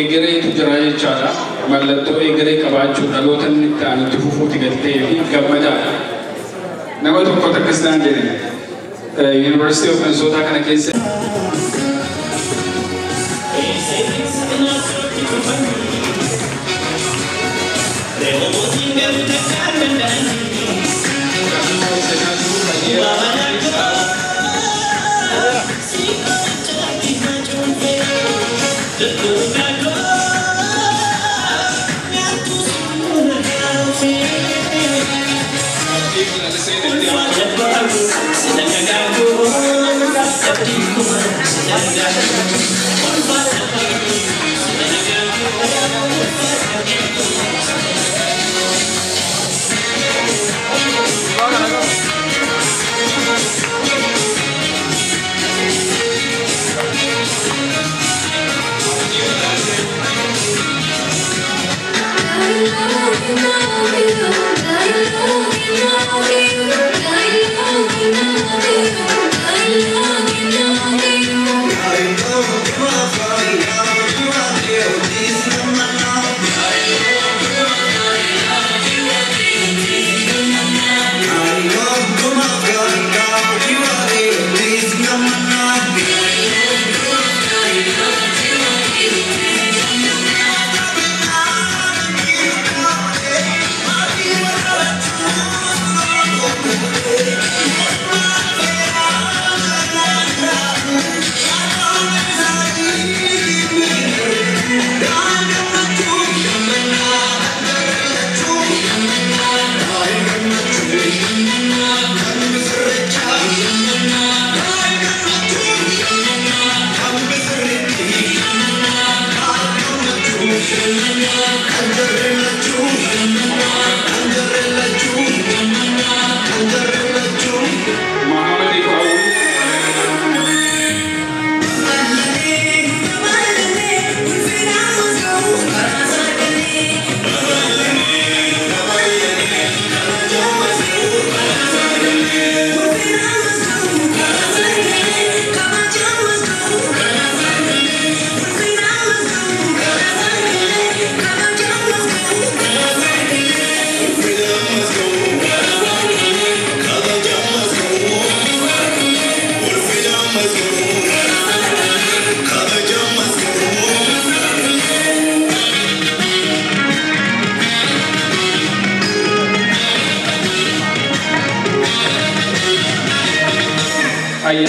Egeree tujjiraayi chaala mallattoo egeree qabaachuu dhaloota inni ta'an itti fufuuti galtee fi gammadaadha. Nama tokko takkisnaan jedhani University of Minnesota kana keessa. Say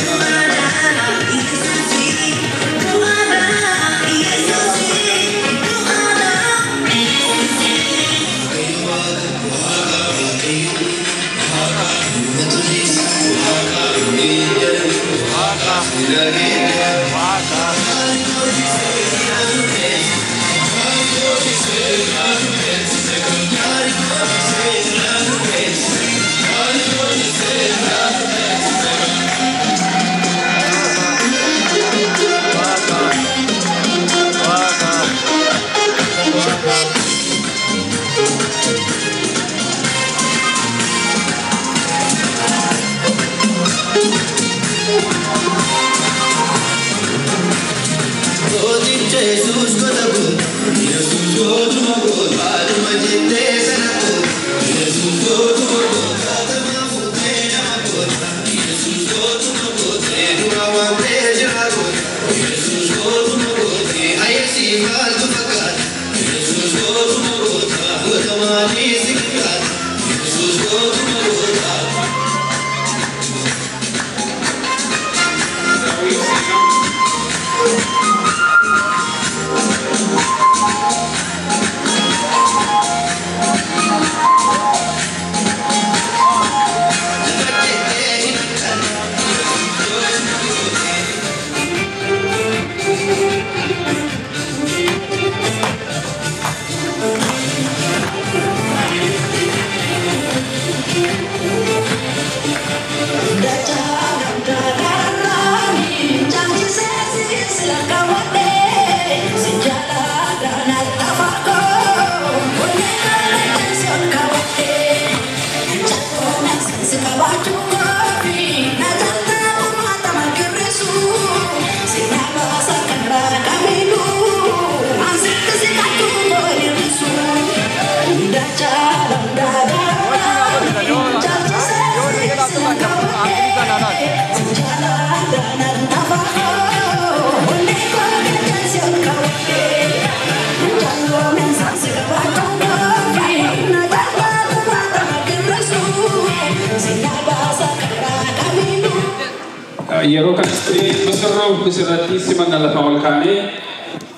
Yeroo kanatti masarroo bisirratti simanna lafa ol kaanee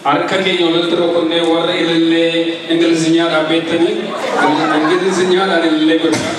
harka keenya walitti rukkunnee warra ilillee ingiliziyaadhaan beektanii ingiliziyaadhaan ilillee godhaa.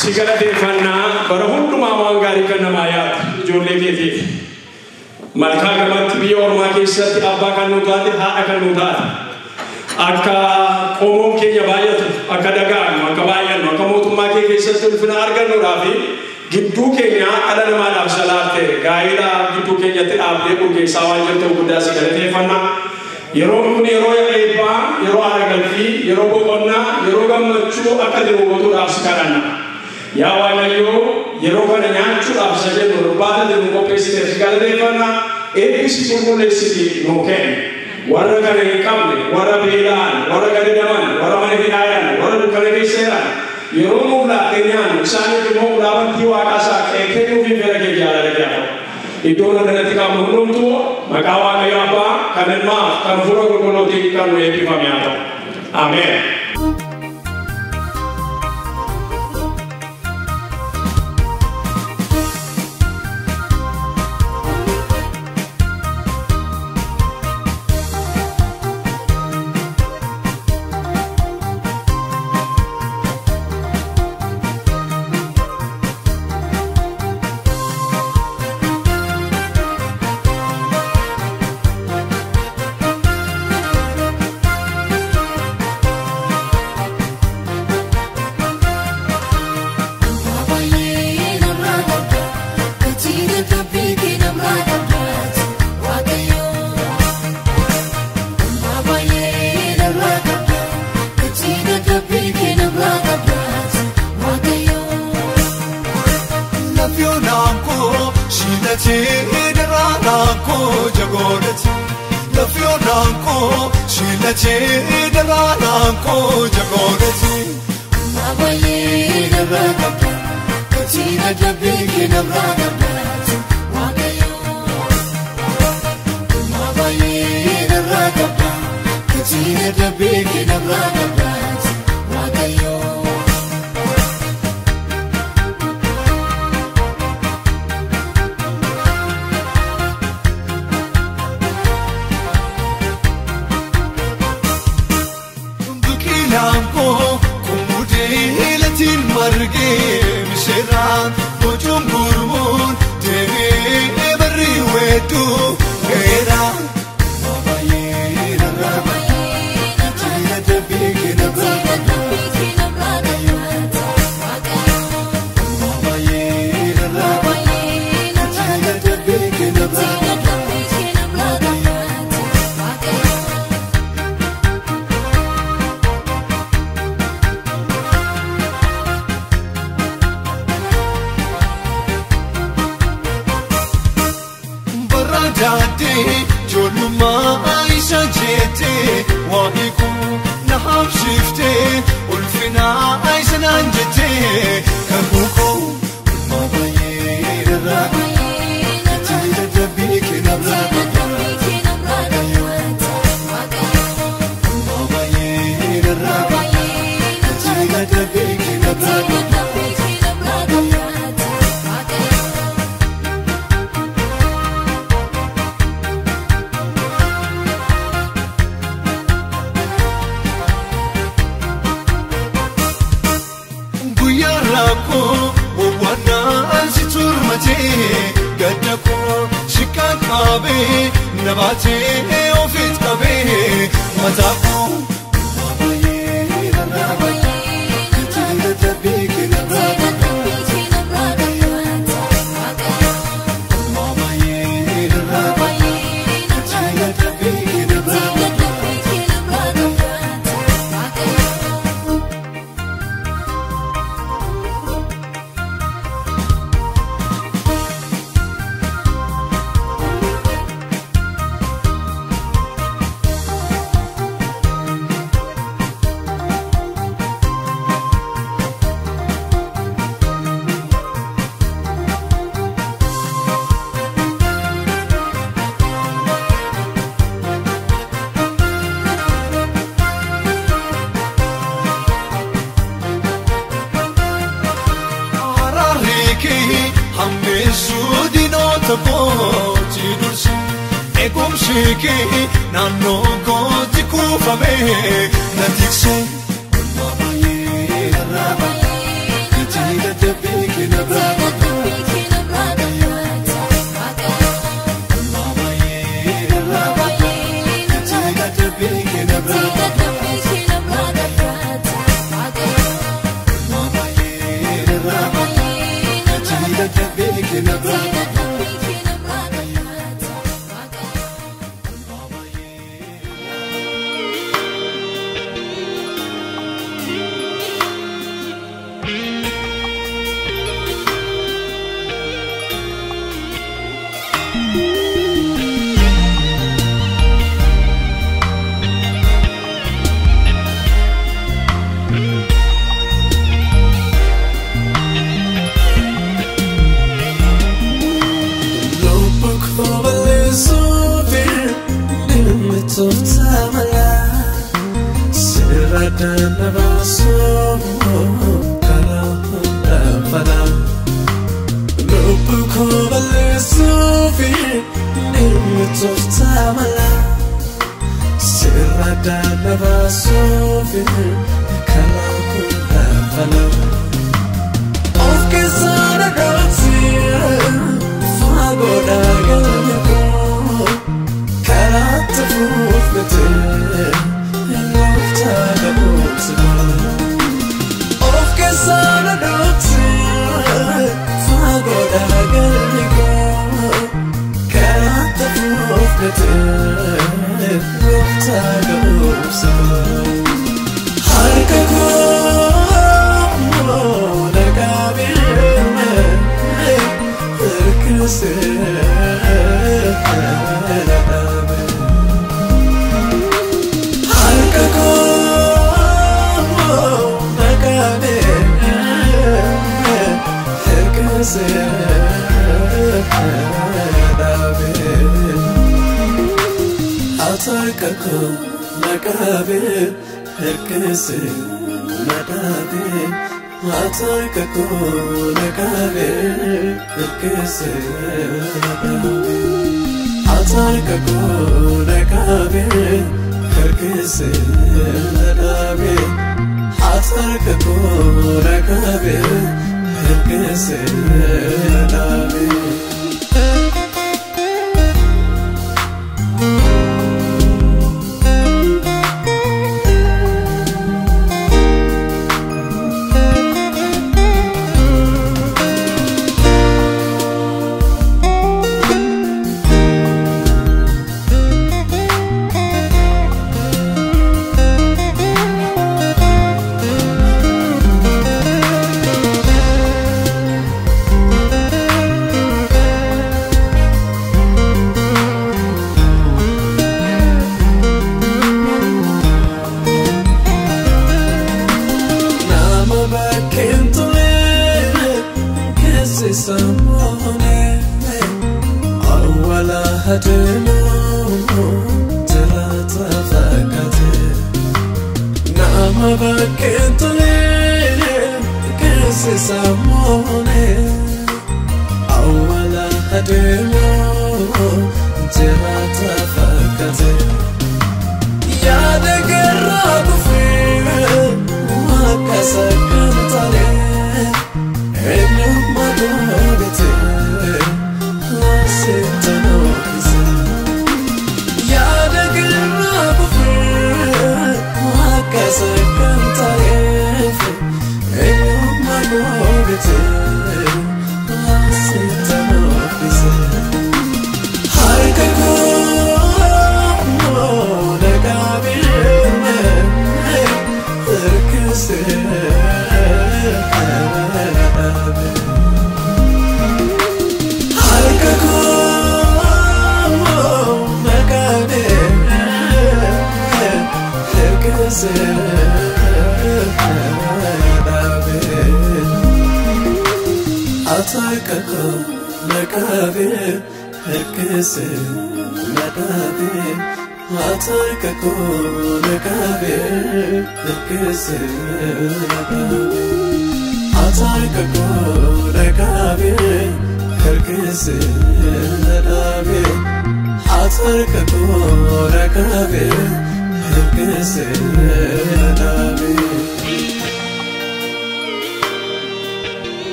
Sigala defana barahundu mawang gari kana mayat jolle keti malka gamat bi orma ke sati abba kanu gadi ha akanu gadi akka komon ke yabayat akka daga akka bayan akka motumma ke sati fina arganu rafi giddu ke nya ala nama da salate gaira giddu ke keenyatti dhaabdee qulqeessaa waan jirtuuf guddaa si galateeffanna. Yeroo kun yeroo eebbaa, yeroo aragalfii, yeroo boqonnaa, yeroo gammachuu akka jiru gootuudhaaf si kadhanna. Yaa Waaqayyo yeroo kana nyaachuudhaaf isa jennu irbaata jennu qopheessitee si galateeffanna. Eebbisi qulqulleessiti nuu kenni. Warra kana hin qabne, warra beela'an, warra gadadaman, warra mana hidhaayan, warra dukkana keessa jiran yeroo nuuf laattee nyaannu isaaniif immoo ulaabantii waaqaasaa kennuu fi fedha kee jaalala jaalala. Iddoo kanatti qabnu hundumtuu maqaa Waaqayyo Abbaa kan Ilmaaf kan Hafuura Qulqulluutiin kan nu eebbifame haa ta'u. Ameen.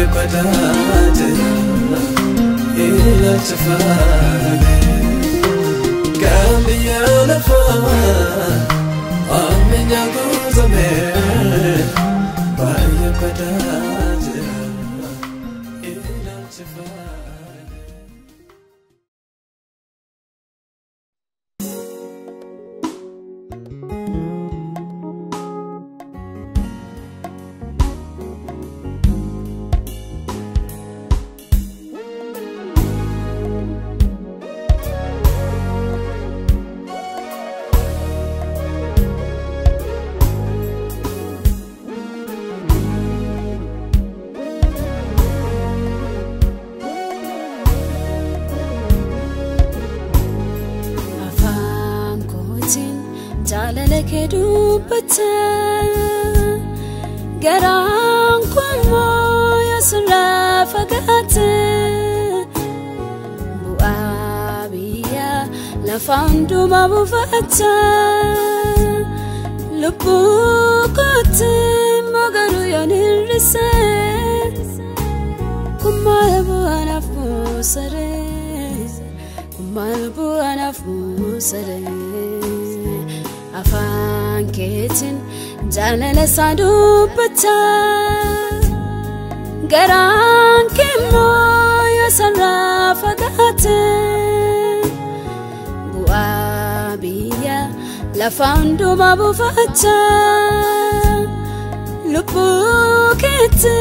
قداتنا إلى تفاني كان بيا نفان أمين يا قوزمين باي قداتنا إلى تفاني Garan kumo yasra fagate buabiya la fandu mabufata lupukote magaru yanirse kumalbu anafusare kumalbu anafusare afan ketin jalala sadupata garan kemo yasra fagate buabiya la fandu mabufata lupukete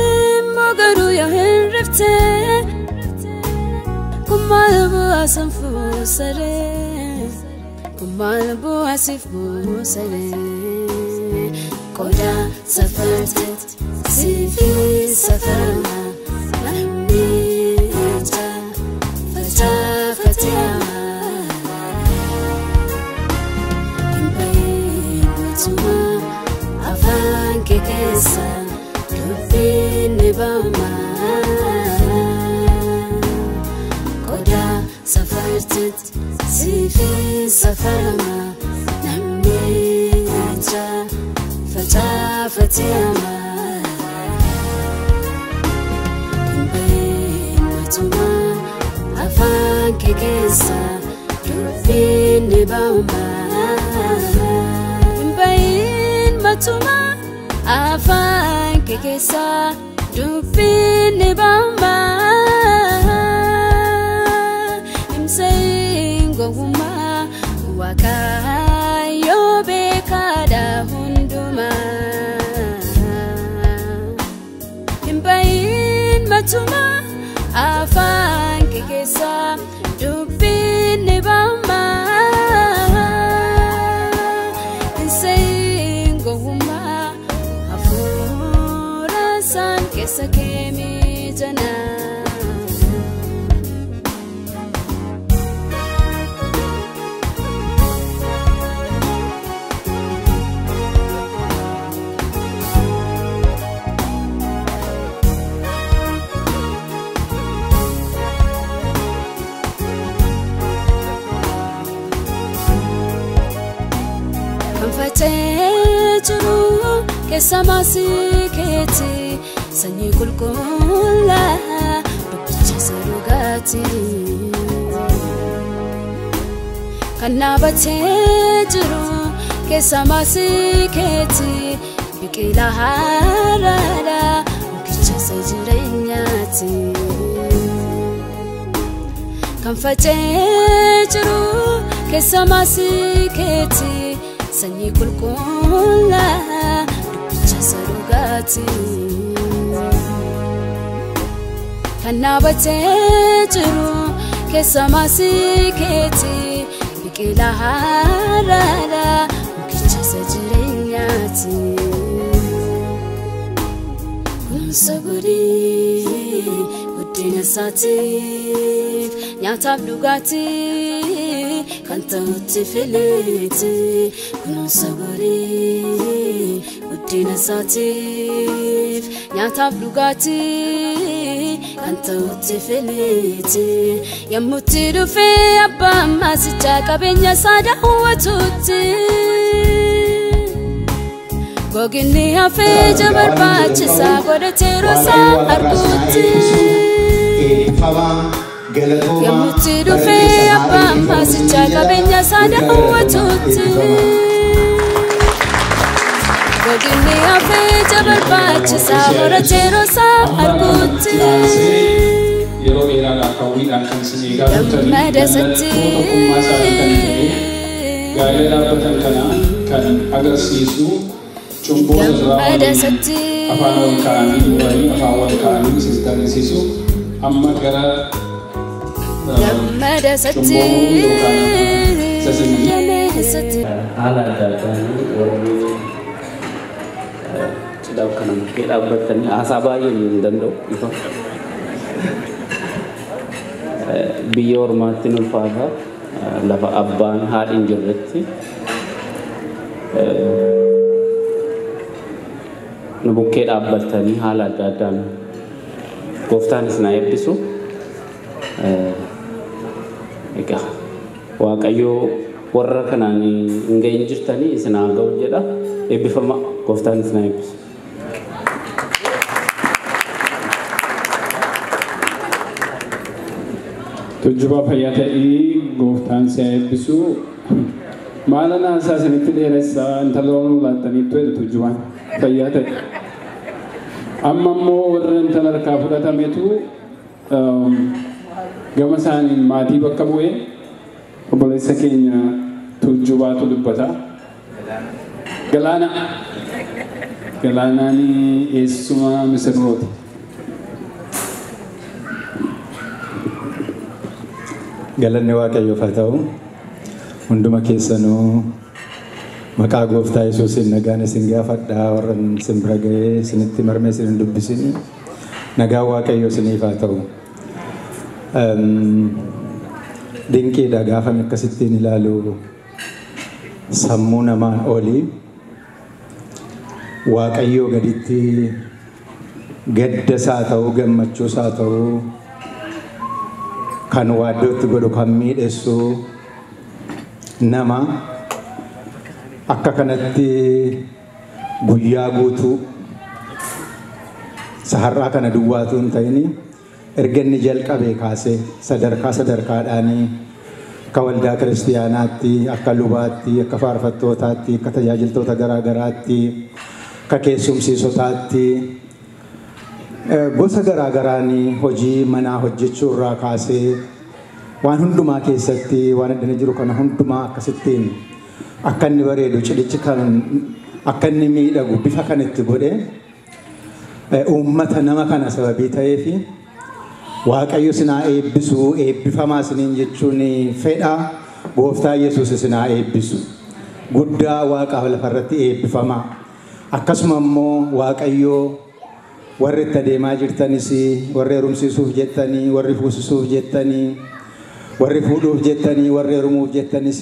magaru yahirfte kumalbu asanfusare kumalbu asifusare koda safartet sifi safarma mahmita fata fatia imbai mutuma afan kekesa rubini bama koda safartet sifi safarma mahmita فتيما بين متما أفانك كيسا ربين باوما بين متما أفانك كيسا ربين باوما إمسين غوما وكايو بكادا matuma afan kekesa dubin bamba insingo huma afura san kesa kemi jana Fatejuru kesamasi keti sanyi kulkula dupicha sarugati kana batejuru kesamasi keti bikila harara dupicha sajirenyati kan fatejuru kesamasi keti sanyi kulkula dupicha sarugati kana batejuru kesamasi keti bikila harara dupicha sajirenyati kunsaguri udina satif nyatab dugati kanta utifiliti kunsaguri udina satif nyatab dugati kanta utifiliti yamutiru fe abba masita kabenya sada watuti goginni hafeja barbaachisa godhateerosa arguutti yommutti dhufee abbaan baasichaa qabeenya isaa daawwatuutti goginni hafeja barbaachisa godhateerosa arguutti yeroo dheeraadhaaf hawwiidhaan kan isin eegaa turtanii gaa'ela dhaabbatan kana kan agarsiisu cumboo saduraa afaan wal kaa'anii muranii afaan wal kaa'anii isin agarsiisu amma gara cumboo yookaan sasinii haala adda addaan Oromoo cidhaaf kana mukkee dhaabbatanii haasaa baay'ee hin danda'u ifa biyya ormaatti ulfaata lafa abbaan haadhiin jirretti nu bukkee dhaabbatanii haala adda addaan gooftaanis na eebbisu egaa waaqayyoo warra kanaan hin gahin jirtanii isin haa ga'u jedha eebbifama gooftaanis na eebbisu. Tujuba fayyadanii gooftaan si eebbisu maala naasaa isinitti dheeressaa intaloon laattanii tu'e tujubaan fayyadee amma immoo warra intala harkaa fudhatametu gama isaaniin maatii bakka bu'ee obboleessa keenya tujubaatu dubbata galaanaan eessuma misirrooti. Galanni waaqayyoof haa ta'u hunduma keessanuu maqaa gooftaa Yesuusiin nagaan isin gaafadhaa warra isin bira ga'ee isinitti marmee isin hin dubbisin nagaan waaqayyoo isiniif haa ta'u. Dinqiidha gaafame akkasittiin ilaalu sammuu namaan olii waaqayyoo gaditti gaddasaa ta'uu gammachuusaa ta'uu kan waaddootti godhu kan miidhessu nama akka kanatti guyyaa guutuu saharraa kana duwwaatu hin ta'in erga inni jalqabee kaasee sadarkaadhaanii akka waldaa kiristiyaanaatti akka lubaatti akka faarfattootaatti akka tajaajiltoota garaagaraatti akka keessumsiisotaatti gosa garaagaraanii hojii manaa hojjechuu irraa kaasee waan hundumaa keessatti waan addana jiru kana hundumaa akkasittiin akka inni bareedu cidhichi kan akka inni miidhagu bifa kanatti godhe uummata nama kana sababii ta'eef waaqayyo sinaa eebbisu eebbifamaa isiniin jechuun fedha gooftaa Yesuus sinaa eebbisu guddaa waaqaaf lafarratti eebbifamaa akkasuma immoo waaqayyo warri itti adeemaa jirtanis warri heerumsiisuuf jettanii warri fuusisuuf jettanii warri fuudhuuf jettanii warri heerumuuf jettanis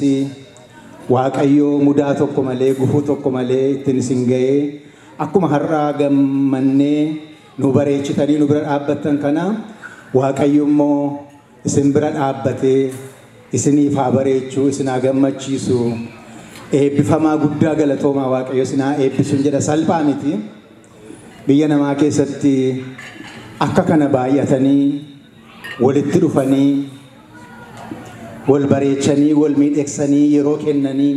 waaqayyoo mudaa tokko malee gufuu tokko malee ittiin isin ga'ee akkuma har'aa gammannee nu bareechitanii nu bira dhaabbattan kana waaqayyo immoo isin bira dhaabbatee isiniif haa bareechuu isin haa gammachiisu eebbifamaa guddaa galatoomaa waaqayyo isin haa eebbisuun jedha salphaa miti. Biyya namaa keessatti akka kana baay'atanii walitti dhufanii wal bareechanii wal miidhagsanii yeroo kennanii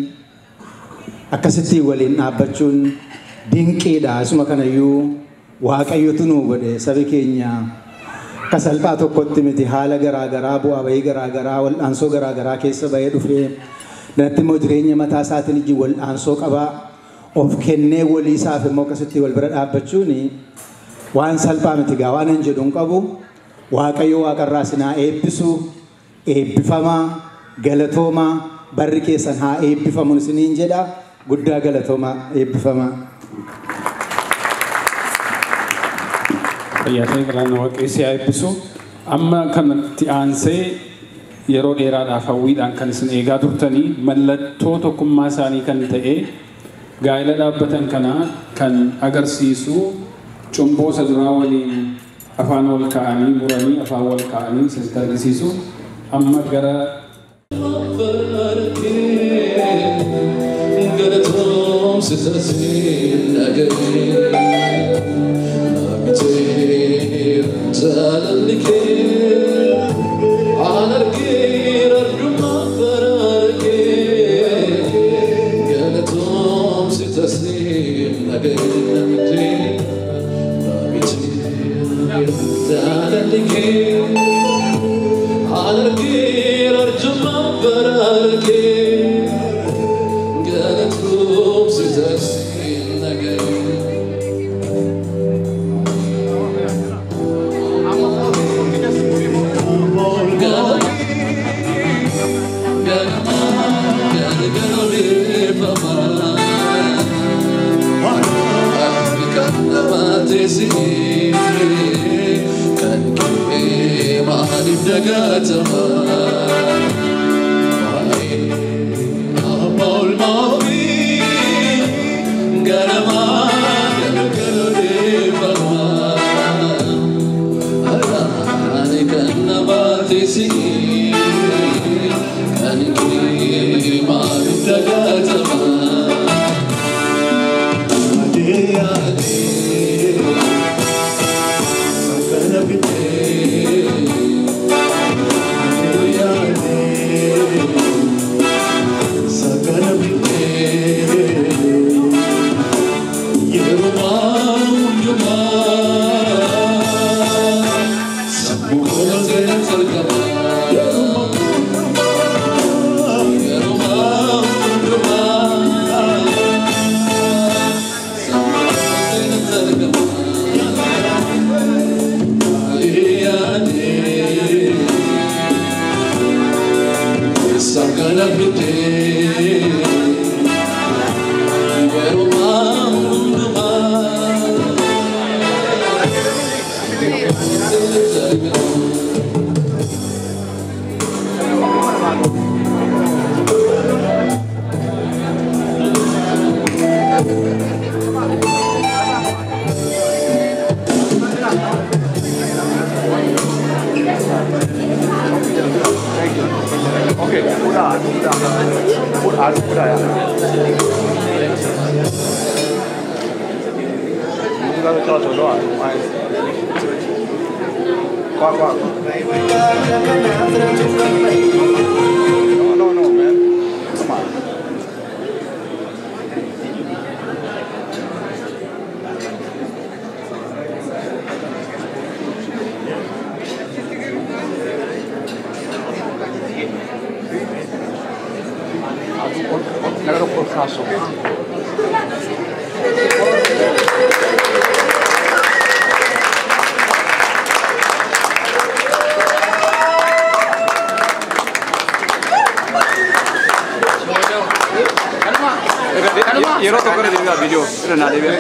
akkasitti waliin dhaabbachuun dinqiidha. Asuma kanayyuu waaqayyotu nu godhe sabi keenya akka salphaa tokkotti miti haala garaagaraa bu'aa bahii garaagaraa wal'aansoo garaagaraa keessa bahee dhufee natti immoo jireenya mataa isaatiin ijji wal'aansoo qabaa. Of kennee walii isaaf immoo akkasitti wal bira dhaabbachuun waan salphaa miti gaa waan hin jedhuun qabu waaqayyo waaqarraa sinaa eebbisu eebbifamaa galatoomaa barri keessan haa eebbifamuun isiniin jedha guddaa galatoomaa eebbifamaa. Fayyaatee galaana waaqessi haa eebbisu amma kanatti aansee yeroo dheeraadhaaf hawwiidhaan kan isin eegaa turtanii mallattoo tokkummaa isaanii kan ta'e gaa'ela dhaabbatan kana kan agarsiisu cumboo saduraa waliin afaan wal kaa'anii muranii afaan wal kaa'anii isin agarsiisu amma gara ستسين أجري نبتير تالنكي على الكير الجمع فراركي قالتهم ستسين أجري نبتير تالنكي على الكير الجمع فراركي قالتهم ستسين أجري Quiero tocar el video, pero nada, video.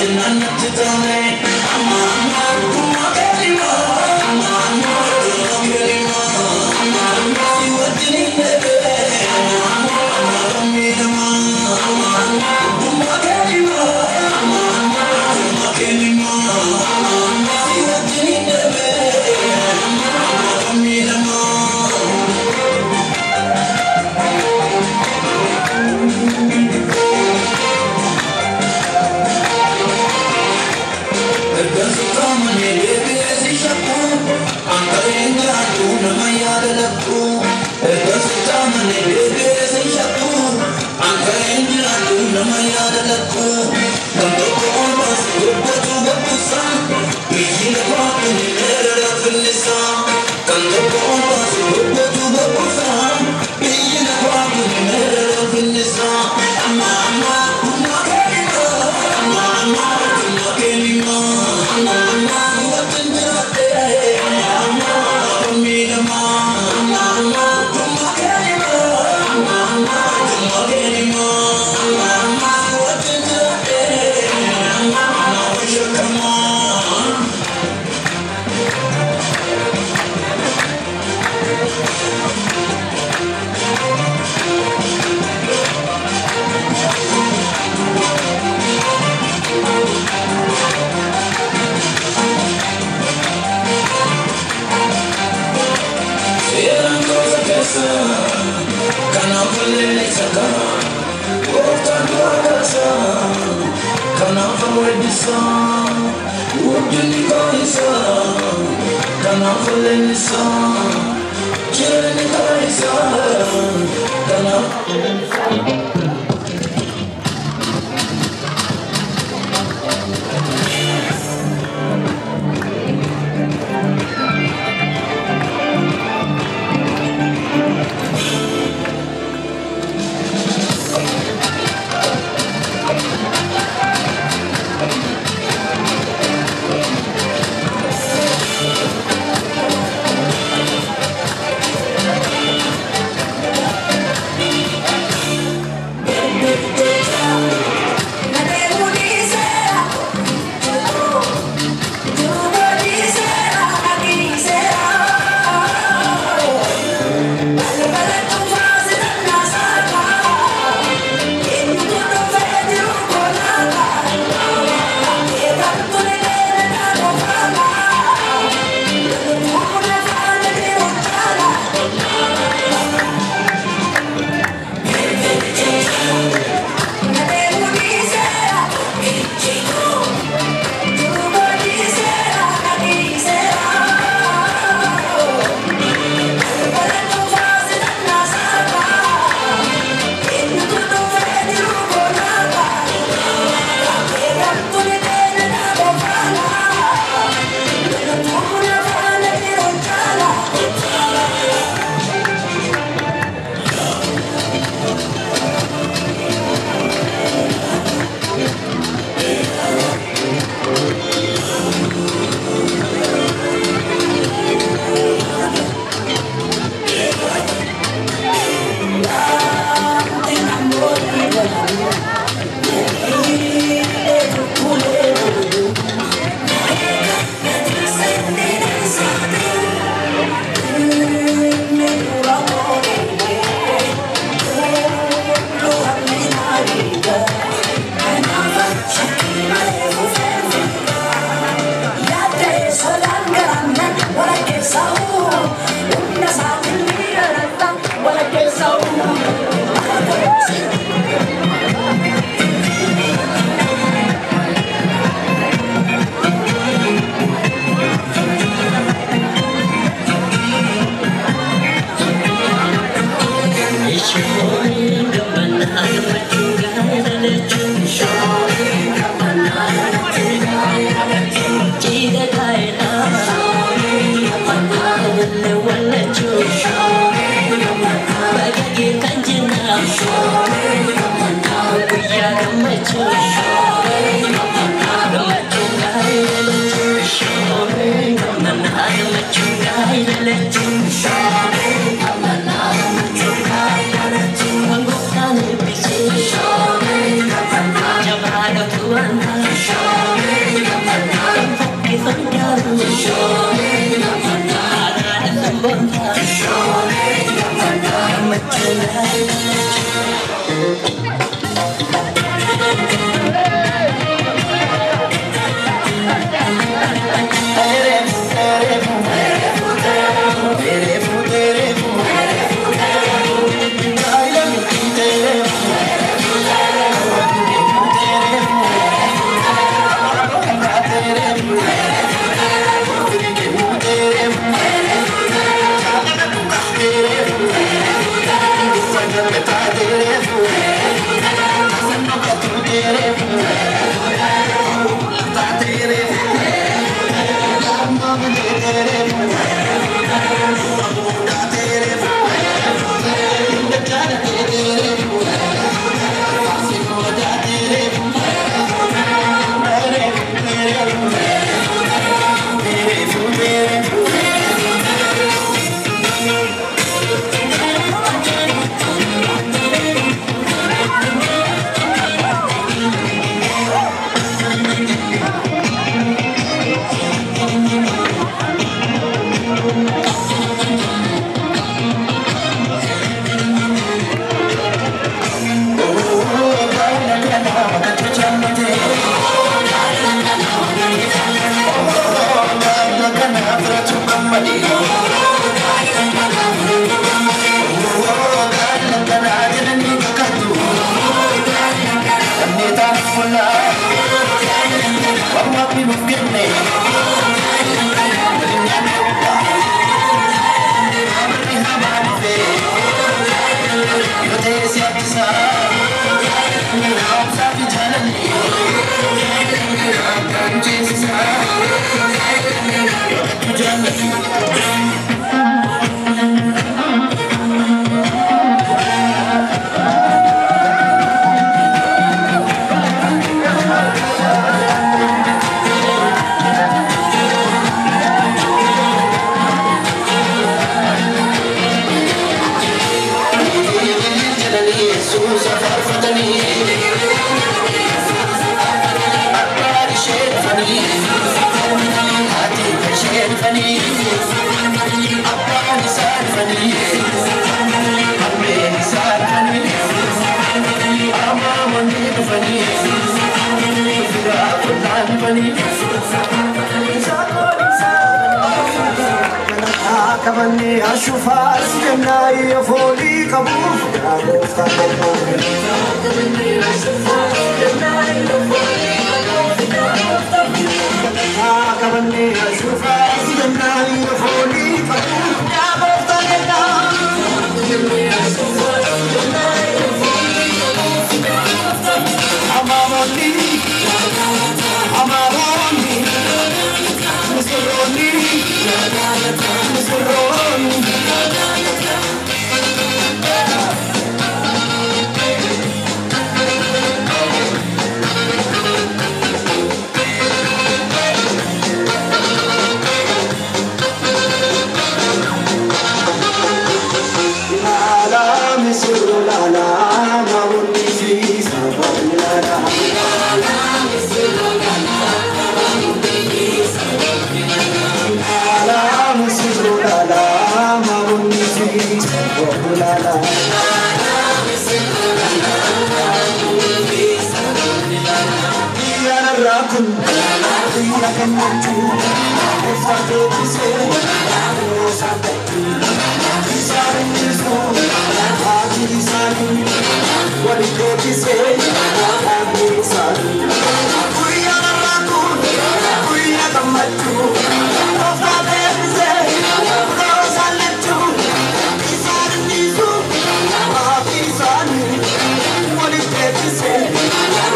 Inna كمني أشوفها سجنا يفولي كبوف كمني أشوفها سجنا يفولي كبوف أمامني أمامني مسروني مسروني لا مسر لا لا ما ودي في سفر لا لا لا مسر لا لا ما ودي في سفر لا لا يا نراكم يا كنتو فاتو سير what is good to say? I'm sorry. We are the raccoon, we are the matu. Of the babies, those are little. These are the new, these are new. What is good to say?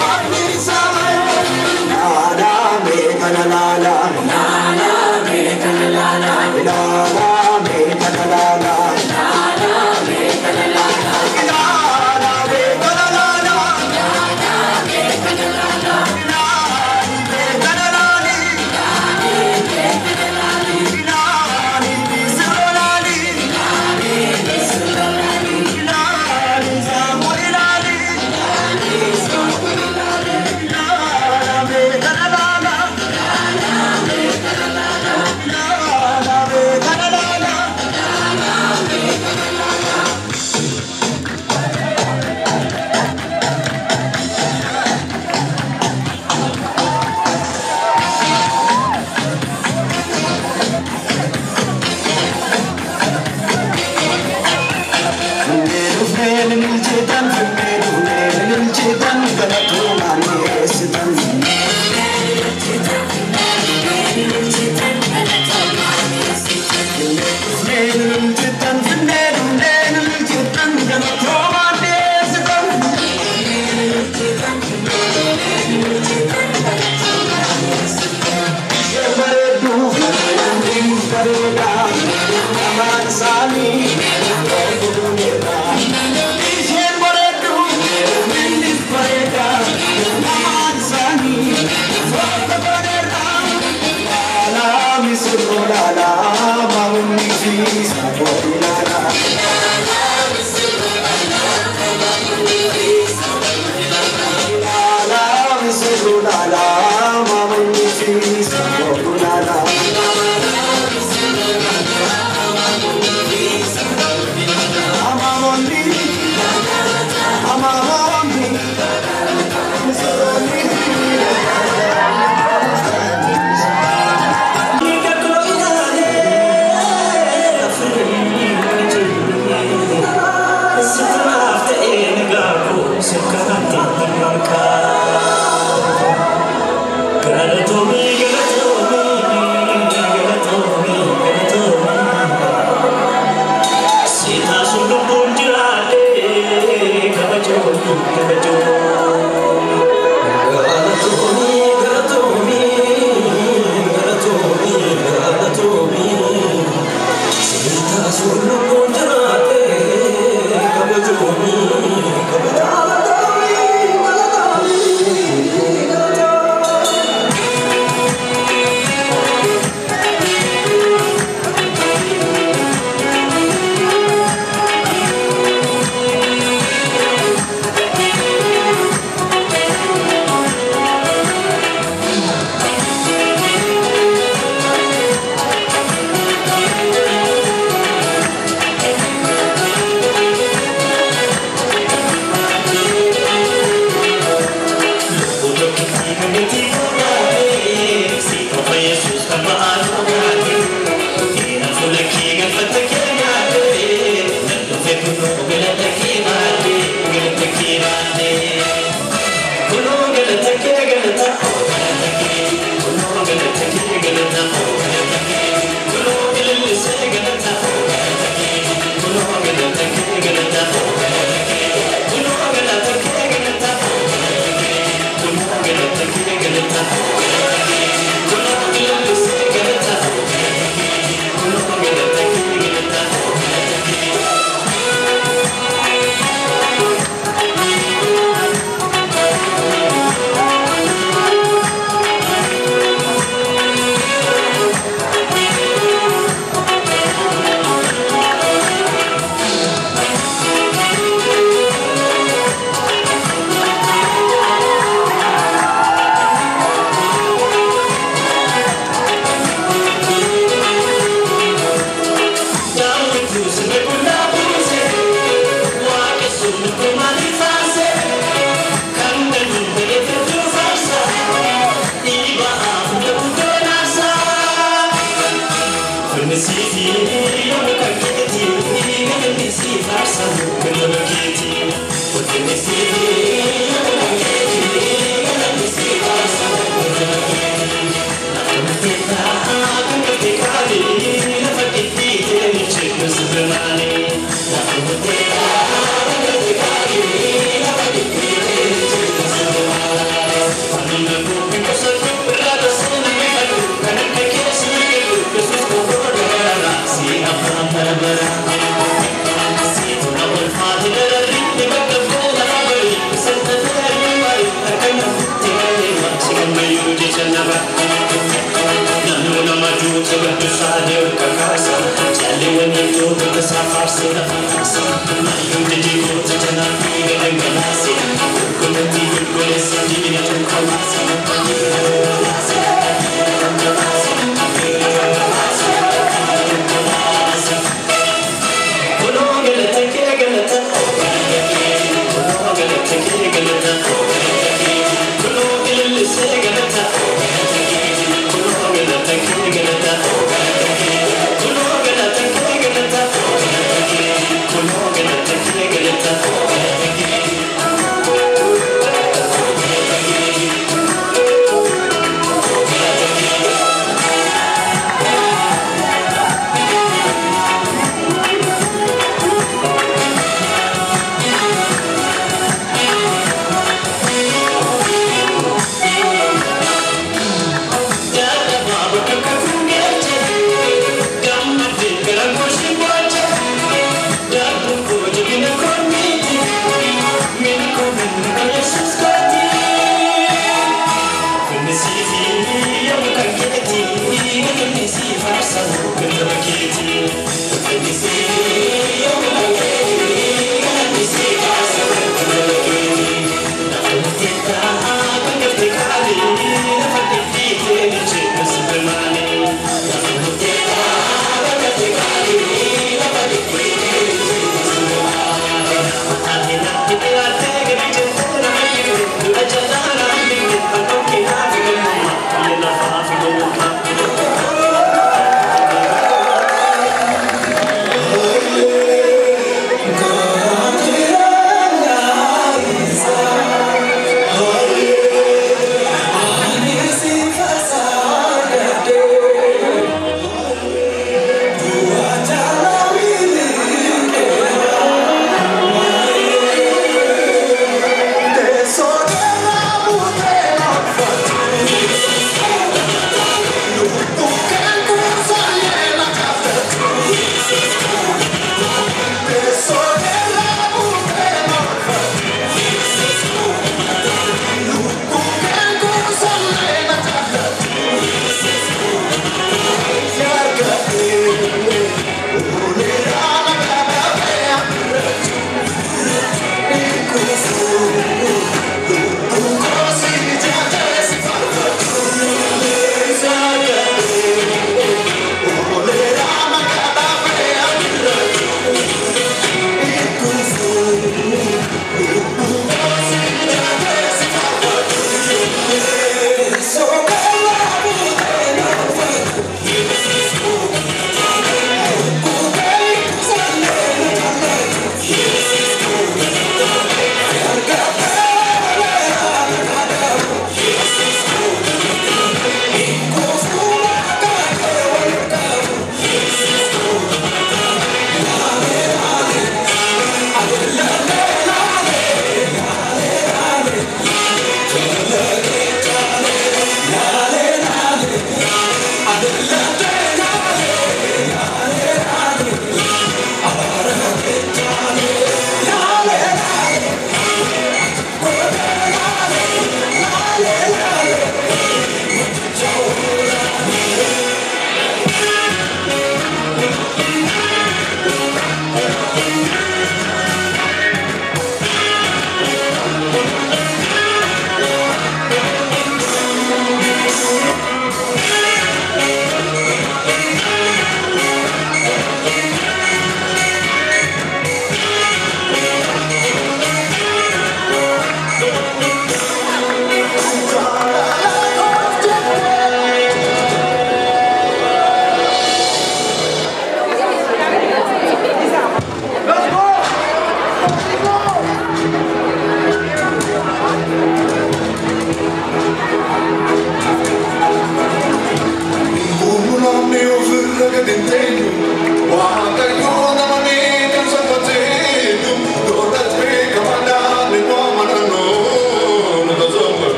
What is our Nada, make a la la. Nada, make a la la. Nada, make a la la. Nada, make a la la. Thank you.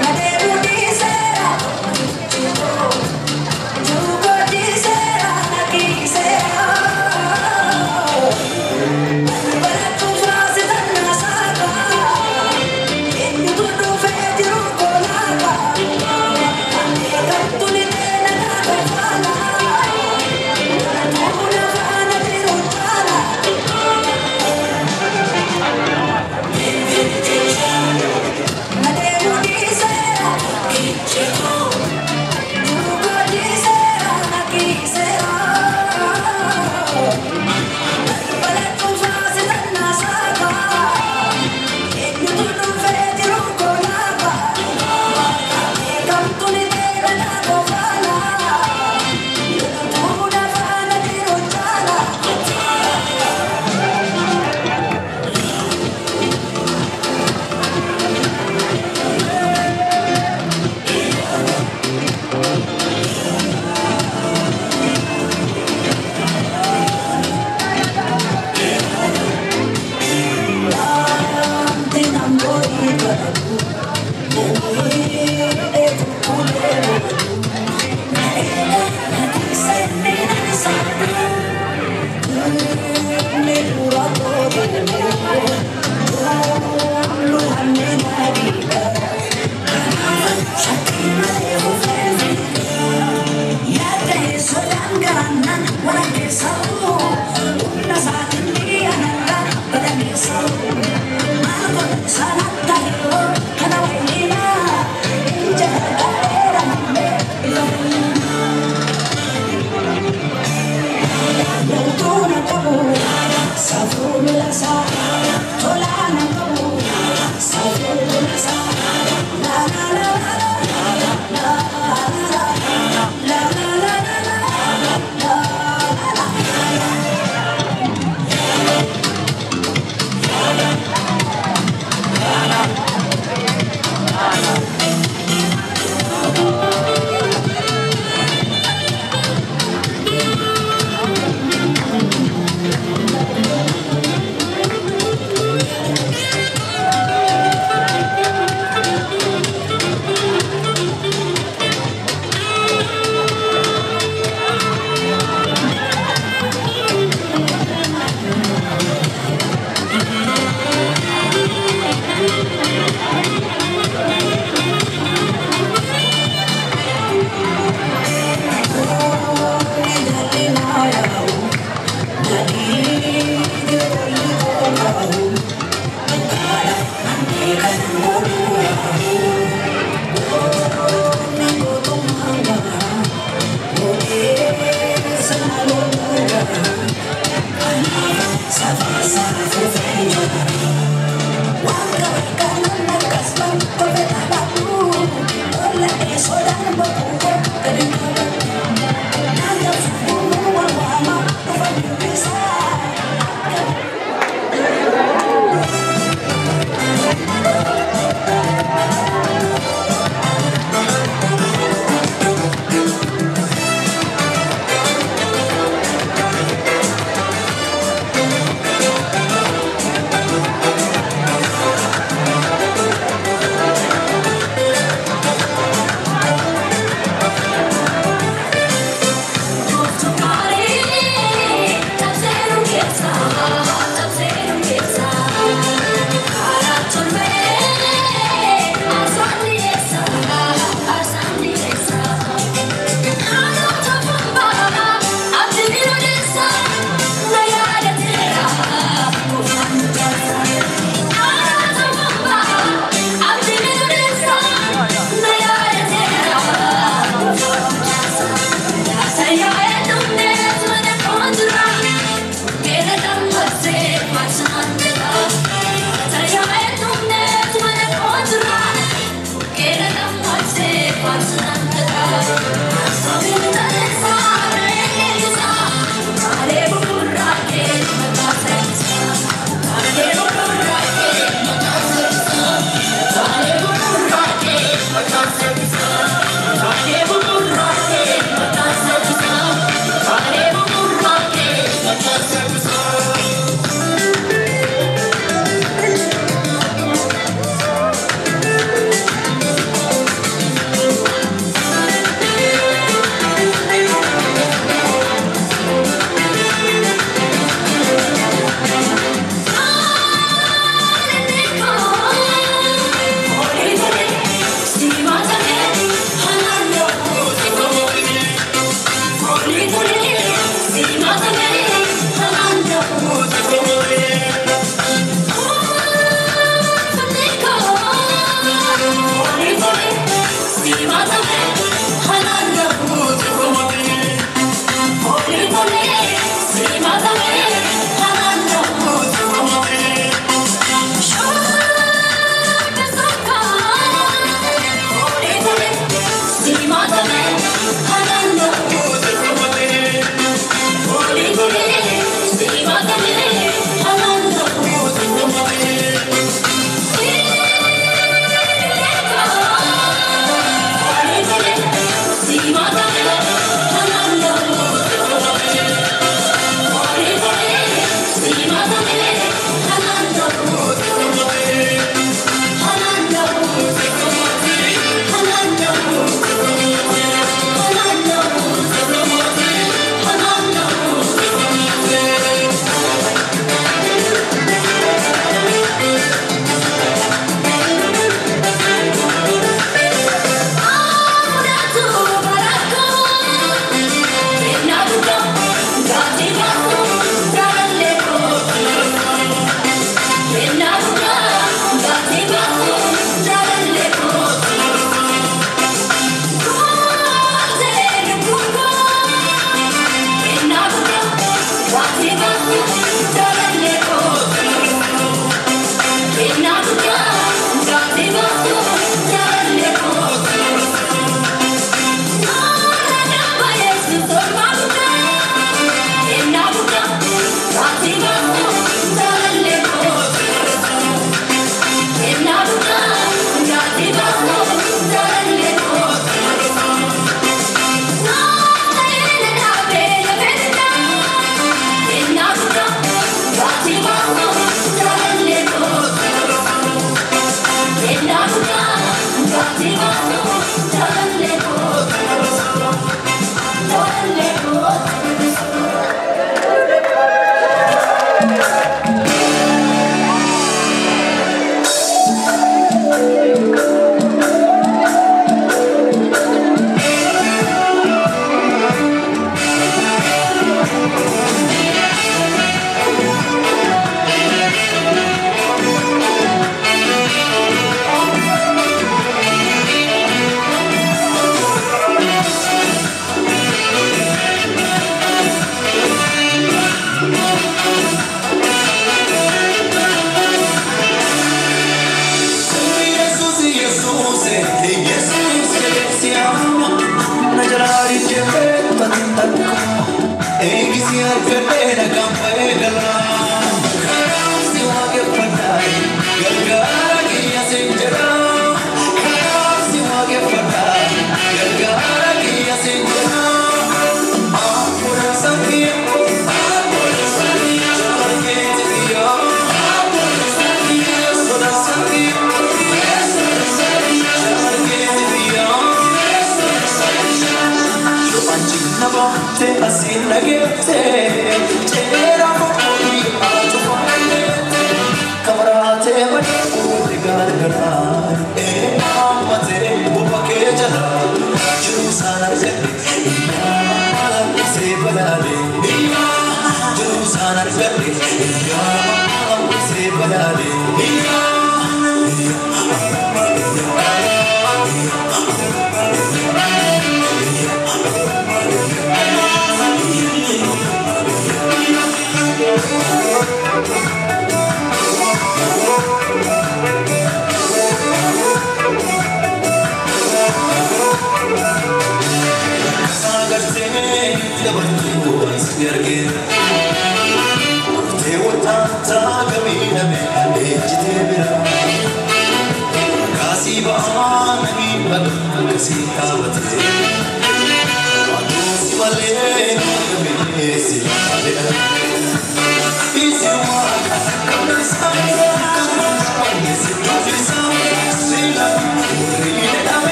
Madero di sera, Yes,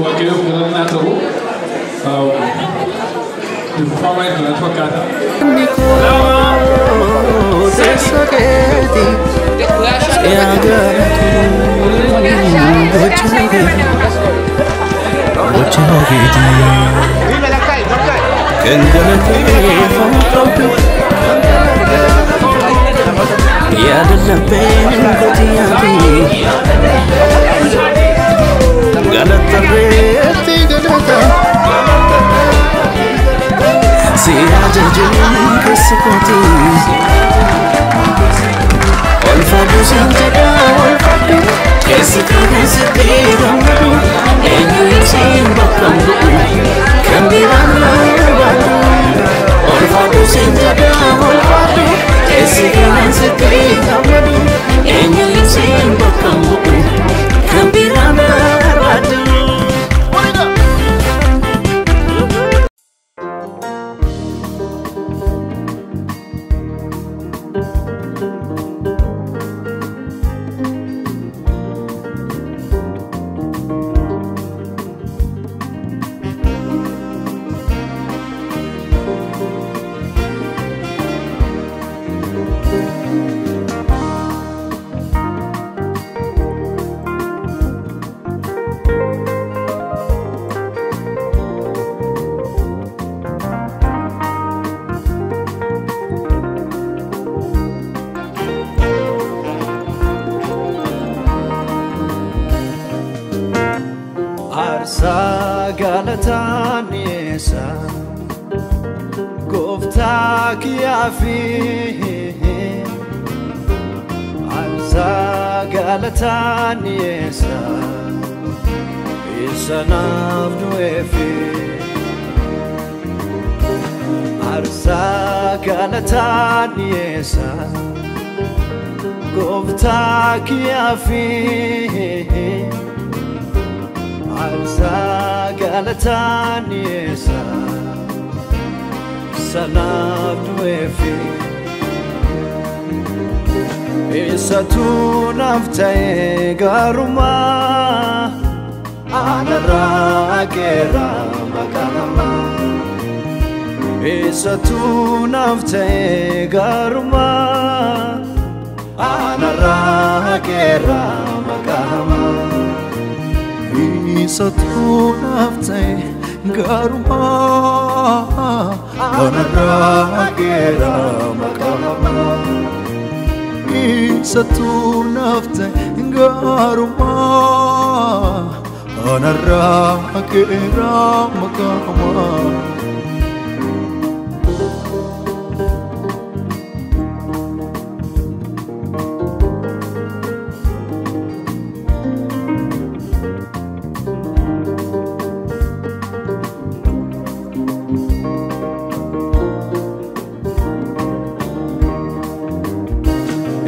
waaqayyoof galannaa ta'u Fama itu nak kata. Si ajajun kesepoti Olfadu sinjada olfadu Kesikane setiramadu Enyu isin bakambu Kambirana badu Olfadu sinjada olfadu Kesikane setiramadu Enyu isin bakambu Kambirana badu Galataniesa Gofta kiafi Arsa Galataniesa Isanaf duefi Arsa Galataniesa Gofta kiafi Arsa Galataniesa Sanaf duefi Isatu naftae garuma Anara kera makanama Isatu naftae garuma Anara kera makanama Isatu naftae garuma Anara kera makanama Isatu naftae garuma Anara kera makanama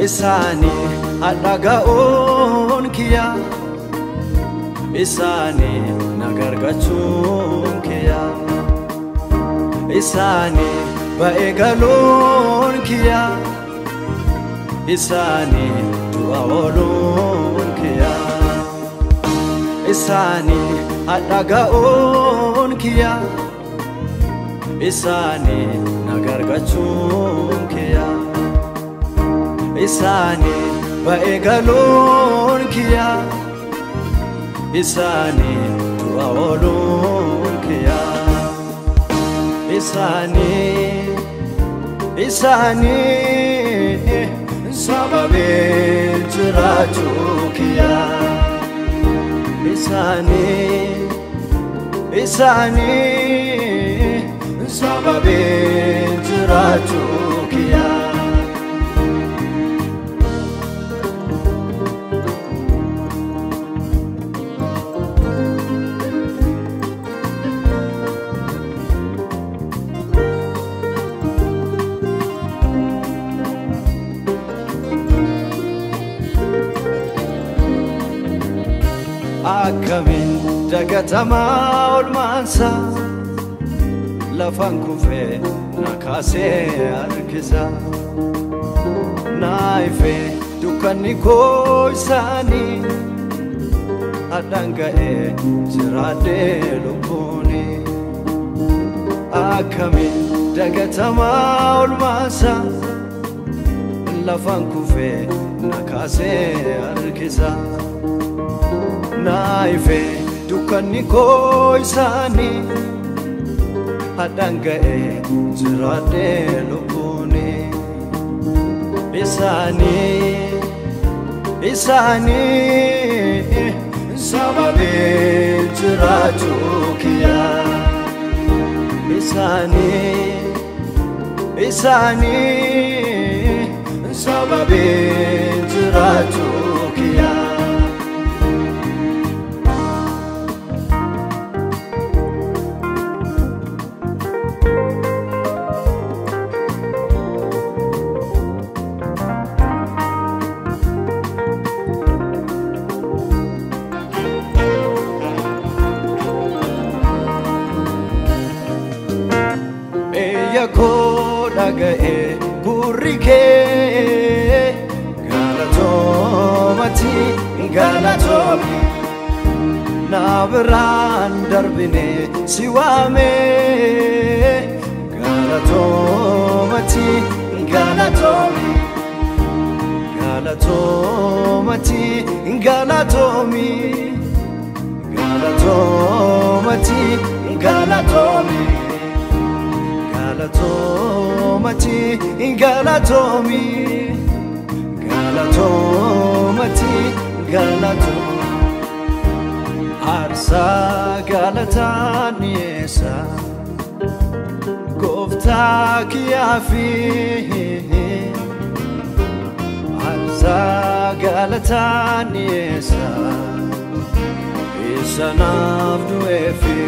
Isani adagaon kiya Isani nagargachun kiya Isani baegalon kiya Isani duawolon kiya Isani adagaon kiya Isani nagargachun kiya Isani baegalon kiya Isani tuawolon kiya Isani sababe jiraju kiya Isani sababe jiraju kiya Akamin dagatama olmansa lafan kufe nakase arkisa naife dukanni ko isani adanga'e jirade lubuni akami dagatama ulmasa lafan kufe nakase arkisa naife dukanni ko isani adanga'e jirade lubuni isani sababe jirachukiya isani sababe jirachukiya Kodagae gurike galatomi nabran darbine siwame galatomati galatomi Arsa galataniesa Gofta kiafi Arsa galataniesa Isanavdu efi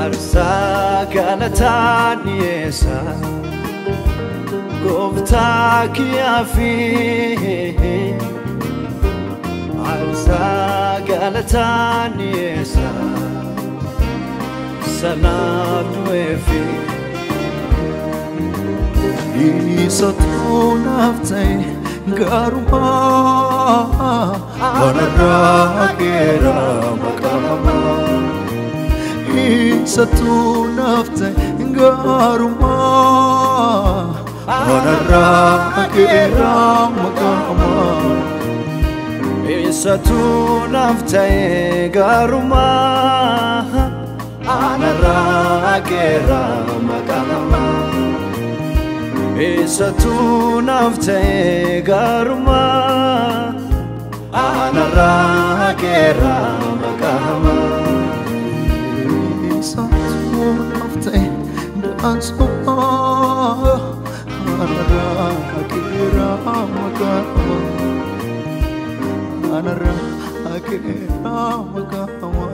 Arsa galataniesa Gofta kiafi Arsa galataniesa Sanavdu efi Isatu naftai garuma Wanara kera makama Isatu naftai garuma Wanara kera makama Isatu naftai garuma Anara kera makama Isatu naftai garuma Anara kera makama Isatu naftai dansuma Anara kera makama Anara kera makama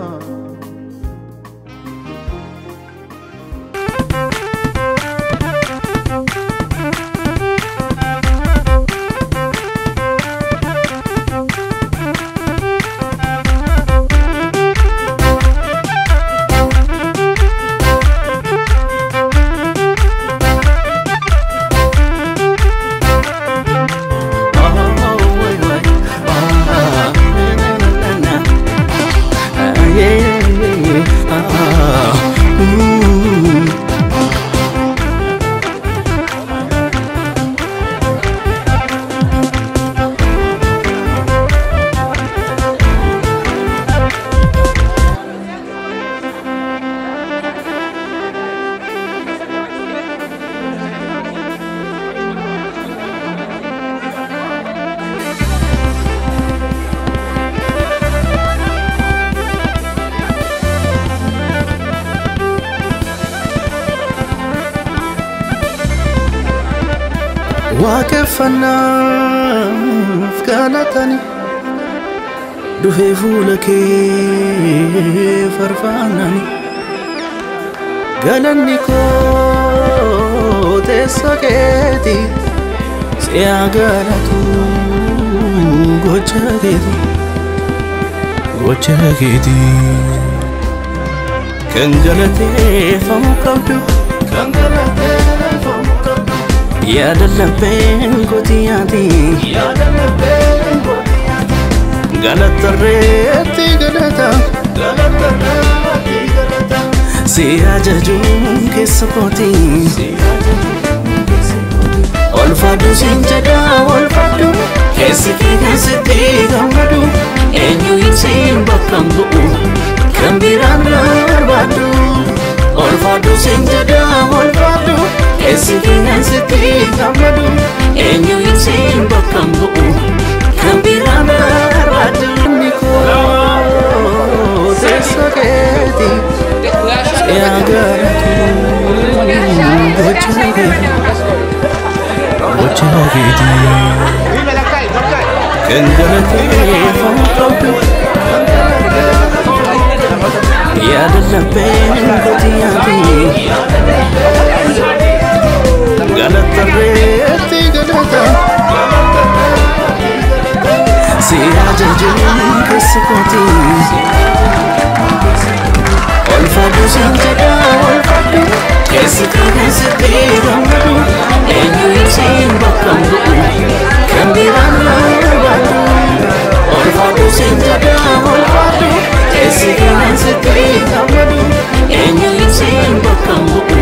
waaqeffannaa fgalatani dhufee fuula kee farfaanani galanni koo teessa keeti si'a galatu gocha keeti kan galateeffamu qabdu Ya dalam bengko tiati galatarreetti galata si ajajuun keessa kootii olfadhu siin jedha olfadhu keessi kee kan sitti gammadu eenyu ibsiin bakka hin bu'u kan biraan barbaadu olfadhu siin jedha olfadhu keessi kee kan sitti gammadu eenyu ibsiin bakka hin bu'u kan biraan barbaadu teessa keetii yaa Bocciagiti Kengalate Fontotu Yadalla Pengotiyati Galatareti Galata Siyajajun Kesukoti Olfadu Sinjada Olfadu Kesiki Kesiki Gamadu Enyu isin bakam bu'u kan biraan barbaadu olfadhu siin jedha olfadhu keessi keenan sitti gammadu eenyu isin bakam bu'u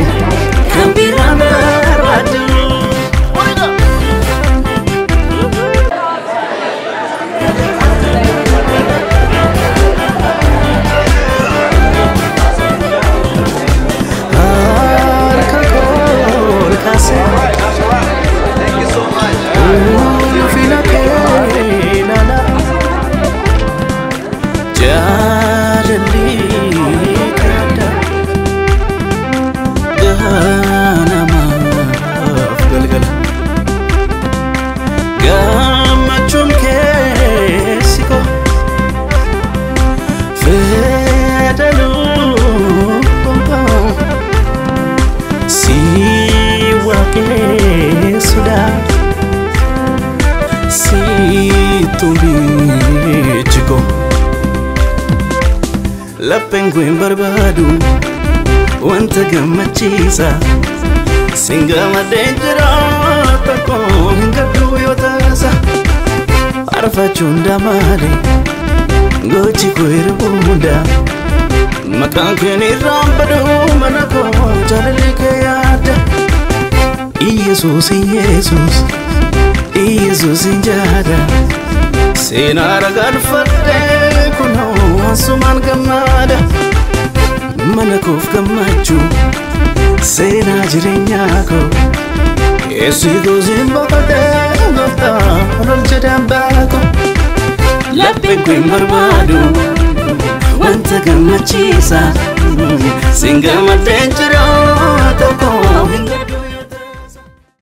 kan biraan barbaadu. Lapenguin barbadu wanta gammachiisa singama deenjira tokko hingadhu yoo taasa arfachuun damaale gochi koo hirbuunda maqaan keen irraan badu mana koo jaalalli kee yaada Iyesuus Iyesuus Iyesuus injaada seenaa ragadfadhee kunoo asumaan gammada mana koof gammachuu seenaa jireenyaa koo Yesuusin boqotee gooftaa ol jedhan baako lapheen koo hin barbaadu wanta gammachiisa singamadeen jiraa